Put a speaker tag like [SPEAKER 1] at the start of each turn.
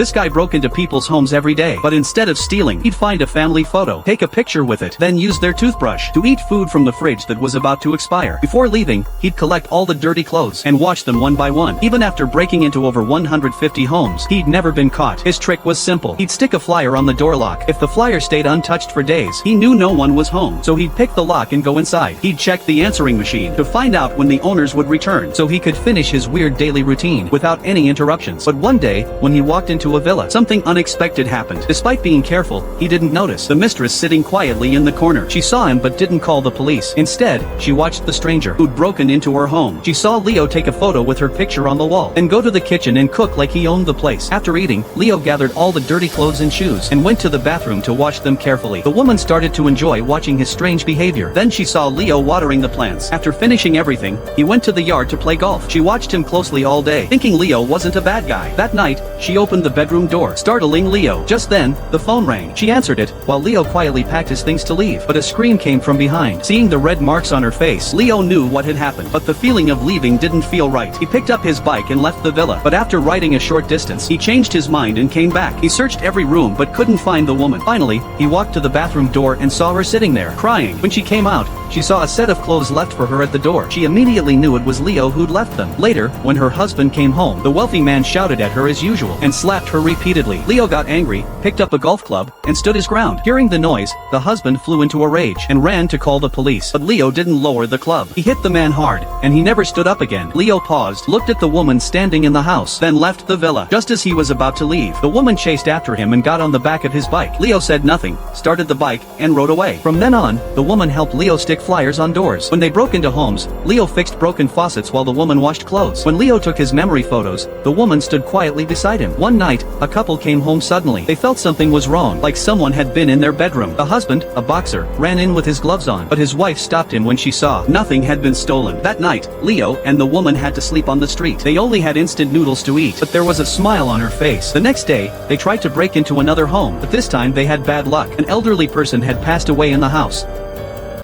[SPEAKER 1] This guy broke into people's homes every day, but instead of stealing, he'd find a family photo, take a picture with it, then use their toothbrush to eat food from the fridge that was about to expire. Before leaving, he'd collect all the dirty clothes and wash them one by one. Even after breaking into over 150 homes, he'd never been caught. His trick was simple. He'd stick a flyer on the door lock. If the flyer stayed untouched for days, he knew no one was home, so he'd pick the lock and go inside. He'd check the answering machine to find out when the owners would return, so he could finish his weird daily routine without any interruptions. But one day, when he walked into a villa, something unexpected happened. Despite being careful, he didn't notice the mistress sitting quietly in the corner. She saw him but didn't call the police. Instead, she watched the stranger who'd broken into her home. She saw Leo take a photo with her picture on the wall, then go to the kitchen and cook like he owned the place. After eating, Leo gathered all the dirty clothes and shoes and went to the bathroom to wash them carefully. The woman started to enjoy watching his strange behavior. Then she saw Leo watering the plants. After finishing everything, he went to the yard to play golf. She watched him closely all day, thinking Leo wasn't a bad guy. That night, she opened the bedroom door, startling Leo. Just then, the phone rang. She answered it, while Leo quietly packed his things to leave. But a scream came from behind. Seeing the red marks on her face, Leo knew what had happened. But the feeling of leaving didn't feel right. He picked up his bike and left the villa. But after riding a short distance, he changed his mind and came back. He searched every room but couldn't find the woman. Finally, he walked to the bathroom door and saw her sitting there, crying. When she came out, she saw a set of clothes left for her at the door. She immediately knew it was Leo who'd left them. Later, when her husband came home, the wealthy man shouted at her as usual and slapped her repeatedly. Leo got angry, picked up a golf club, and stood his ground. Hearing the noise, the husband flew into a rage and ran to call the police. But Leo didn't lower the club. He hit the man hard, and he never stood up again. Leo paused, looked at the woman standing in the house, then left the villa. Just as he was about to leave, the woman chased after him and got on the back of his bike. Leo said nothing, started the bike, and rode away. From then on, the woman helped Leo stick flyers on doors. When they broke into homes, Leo fixed broken faucets while the woman washed clothes. When Leo took his memory photos, the woman stood quietly beside him. One night, a couple came home suddenly. They felt something was wrong, like someone had been in their bedroom. The husband, a boxer, ran in with his gloves on, but his wife stopped him when she saw nothing had been stolen. That night, Leo and the woman had to sleep on the street. They only had instant noodles to eat, but there was a smile on her face. The next day, they tried to break into another home, but this time they had bad luck. An elderly person had passed away in the house.